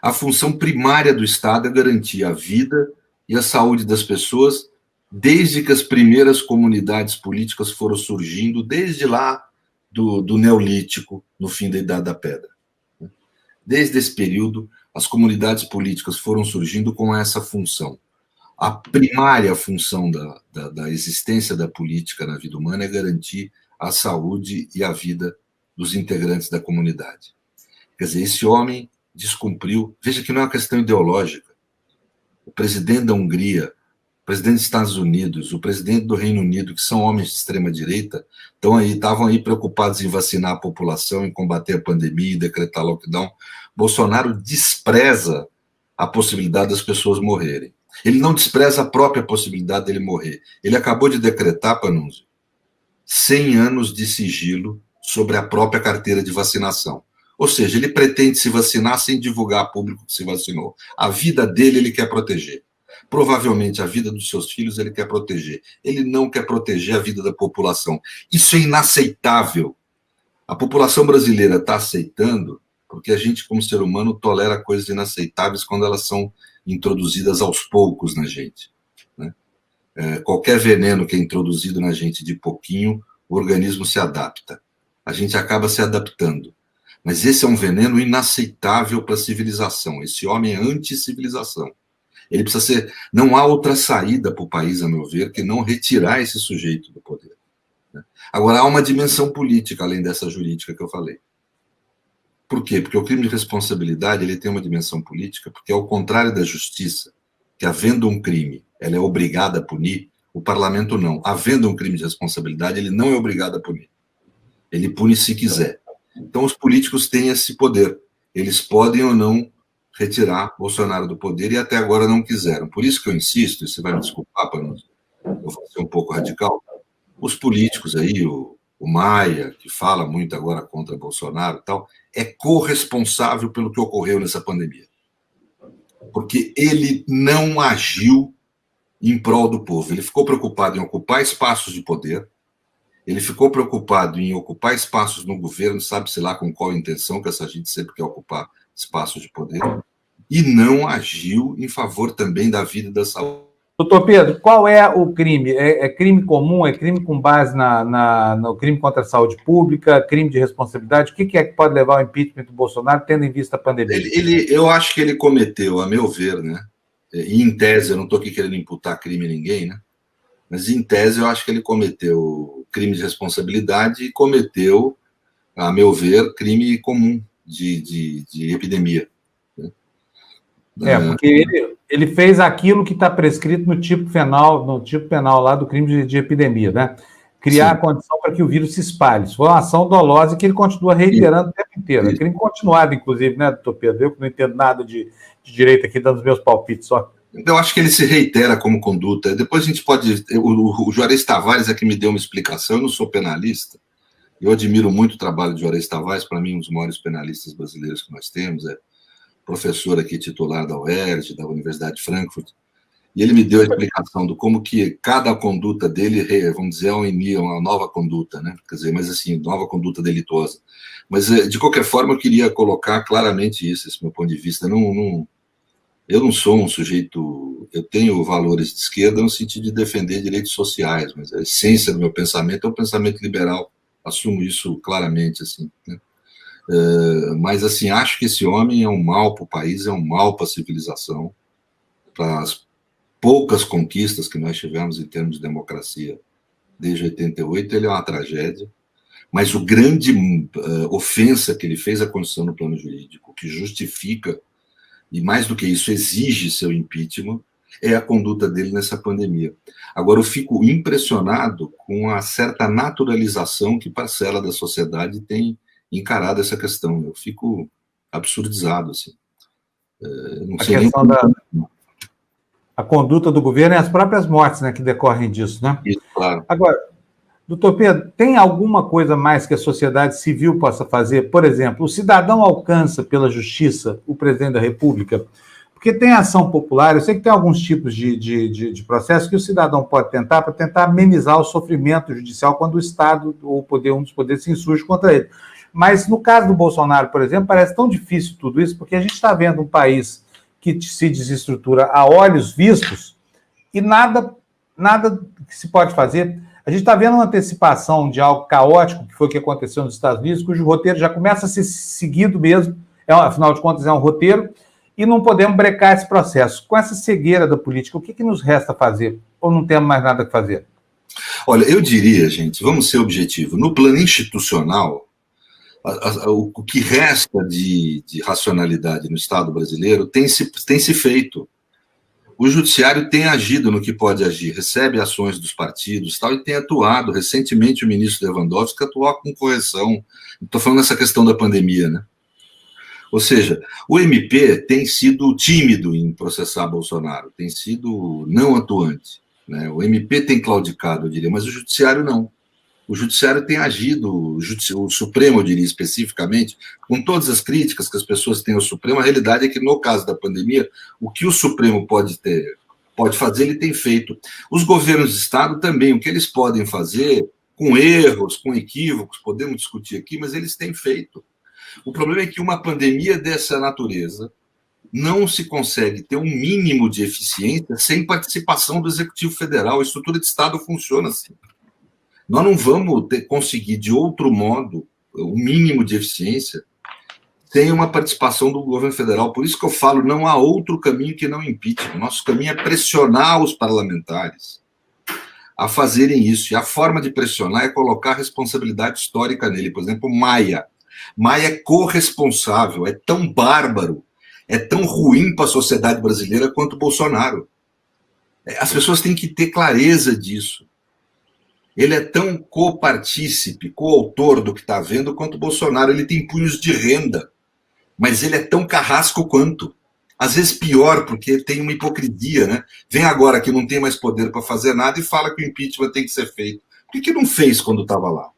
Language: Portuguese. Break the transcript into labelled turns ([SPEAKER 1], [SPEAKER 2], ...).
[SPEAKER 1] A função primária do Estado é garantir a vida e a saúde das pessoas desde que as primeiras comunidades políticas foram surgindo, desde lá do Neolítico, no fim da Idade da Pedra. Desde esse período, as comunidades políticas foram surgindo com essa função. A primária função da existência da política na vida humana é garantir a saúde e a vida dos integrantes da comunidade. Quer dizer, esse homem descumpriu. Veja que não é uma questão ideológica. O presidente da Hungria, o presidente dos Estados Unidos, o presidente do Reino Unido, que são homens de extrema-direita, estavam aí preocupados em vacinar a população, em combater a pandemia e decretar lockdown. Bolsonaro despreza a possibilidade das pessoas morrerem. Ele não despreza a própria possibilidade dele morrer. Ele acabou de decretar, Panunzio, 100 anos de sigilo sobre a própria carteira de vacinação. Ou seja, ele pretende se vacinar sem divulgar a público que se vacinou. A vida dele ele quer proteger. Provavelmente a vida dos seus filhos ele quer proteger. Ele não quer proteger a vida da população. Isso é inaceitável. A população brasileira está aceitando porque a gente, como ser humano, tolera coisas inaceitáveis quando elas são introduzidas aos poucos na gente. Né? Qualquer veneno que é introduzido na gente de pouquinho, o organismo se adapta. A gente acaba se adaptando. Mas esse é um veneno inaceitável para a civilização. Esse homem é anti-civilização. Ele precisa ser... Não há outra saída para o país, a meu ver, que não retirar esse sujeito do poder. Agora, há uma dimensão política, além dessa jurídica que eu falei. Por quê? Porque o crime de responsabilidade ele tem uma dimensão política, porque, ao contrário da justiça, que, havendo um crime, ela é obrigada a punir, o parlamento não. Havendo um crime de responsabilidade, ele não é obrigado a punir. Ele pune se quiser. Então, os políticos têm esse poder. Eles podem ou não retirar Bolsonaro do poder e até agora não quiseram. Por isso que eu insisto, e você vai me desculpar, eu vou ser um pouco radical, os políticos aí, o Maia, que fala muito agora contra Bolsonaro e tal, é corresponsável pelo que ocorreu nessa pandemia. Porque ele não agiu em prol do povo. Ele ficou preocupado em ocupar espaços de poder, ele ficou preocupado em ocupar espaços no governo, sabe-se lá com qual intenção, que essa gente sempre quer ocupar espaços de poder, e não agiu em favor também da vida e da saúde.
[SPEAKER 2] Doutor Pedro, qual é o crime? É crime comum? É crime com base no crime contra a saúde pública? Crime de responsabilidade? O que é que pode levar ao impeachment do Bolsonaro, tendo em vista a pandemia?
[SPEAKER 1] Eu acho que ele cometeu, a meu ver, né? E em tese, eu não estou aqui querendo imputar crime a ninguém, né? Mas em tese eu acho que ele cometeu crime de responsabilidade e cometeu, a meu ver, crime comum de epidemia.
[SPEAKER 2] Porque ele fez aquilo que está prescrito no tipo penal lá do crime de epidemia, né? Criar a condição para que o vírus se espalhe. Isso foi uma ação dolosa que ele continua reiterando o tempo inteiro. É crime continuado, inclusive, né, doutor Pedro? Eu que não entendo nada de direito aqui, dando os meus palpites só.
[SPEAKER 1] Eu acho que ele se reitera como conduta. Depois a gente pode... O Juarez Tavares é que me deu uma explicação. Eu não sou penalista. Eu admiro muito o trabalho de Juarez Tavares. Para mim, um dos maiores penalistas brasileiros que nós temos. É professor aqui titular da UERJ, da Universidade de Frankfurt. E ele me deu a explicação do como que cada conduta dele, vamos dizer, é uma nova conduta, né? Quer dizer, mas assim, nova conduta delituosa. Mas, de qualquer forma, eu queria colocar claramente isso, esse meu ponto de vista. Eu não sou um sujeito... Eu tenho valores de esquerda no sentido de defender direitos sociais, mas a essência do meu pensamento é um pensamento liberal. Assumo isso claramente, assim, né? Mas, assim, acho que esse homem é um mal para o país, é um mal para a civilização, para as poucas conquistas que nós tivemos em termos de democracia desde 88, ele é uma tragédia. Mas o grande ofensa que ele fez à Constituição no plano jurídico, que justifica, e mais do que isso, exige seu impeachment, é a conduta dele nessa pandemia. Agora, eu fico impressionado com a certa naturalização que parcela da sociedade tem encarado essa questão. Eu fico absurdizado, assim. Não sei nem como...
[SPEAKER 2] A conduta do governo e as próprias mortes, né, que decorrem disso, né?
[SPEAKER 1] Isso, claro.
[SPEAKER 2] Agora, doutor Pedro, tem alguma coisa mais que a sociedade civil possa fazer? Por exemplo, o cidadão alcança pela justiça o presidente da República? Porque tem ação popular, eu sei que tem alguns tipos de processo que o cidadão pode tentar para tentar amenizar o sofrimento judicial quando o Estado ou um dos poderes se insurge contra ele. Mas no caso do Bolsonaro, por exemplo, parece tão difícil tudo isso, porque a gente está vendo um país que se desestrutura a olhos vistos e nada que se pode fazer. A gente está vendo uma antecipação de algo caótico, que foi o que aconteceu nos Estados Unidos, cujo roteiro já começa a ser seguido mesmo, afinal de contas é um roteiro, e não podemos brecar esse processo. Com essa cegueira da política, o que nos resta fazer? Ou não temos mais nada a fazer?
[SPEAKER 1] Olha, eu diria, gente, vamos ser objetivos, no plano institucional, o que resta de racionalidade no Estado brasileiro tem se feito. O judiciário tem agido no que pode agir, recebe ações dos partidos tal, e tem atuado. Recentemente, o ministro Lewandowski atuou com correção. Estou falando dessa questão da pandemia, né? Ou seja, o MP tem sido tímido em processar Bolsonaro, tem sido não atuante, né? O MP tem claudicado, eu diria, mas o judiciário não. O judiciário tem agido, o Supremo, eu diria especificamente, com todas as críticas que as pessoas têm ao Supremo, a realidade é que, no caso da pandemia, o que o Supremo pode fazer, ele tem feito. Os governos de Estado também, o que eles podem fazer, com erros, com equívocos, podemos discutir aqui, mas eles têm feito. O problema é que uma pandemia dessa natureza não se consegue ter um mínimo de eficiência sem participação do Executivo Federal. A estrutura de Estado funciona assim. Nós não vamos conseguir, de outro modo, o mínimo de eficiência sem uma participação do governo federal. Por isso que eu falo, não há outro caminho que não impeachment. O nosso caminho é pressionar os parlamentares a fazerem isso. E a forma de pressionar é colocar responsabilidade histórica nele. Por exemplo, Maia. Maia é corresponsável, é tão bárbaro, é tão ruim para a sociedade brasileira quanto Bolsonaro. As pessoas têm que ter clareza disso. Ele é tão copartícipe, coautor do que está vendo quanto o Bolsonaro. Ele tem punhos de renda, mas ele é tão carrasco quanto. Às vezes pior, porque tem uma hipocrisia, né? Vem agora que não tem mais poder para fazer nada e fala que o impeachment tem que ser feito. Por que não fez quando estava lá?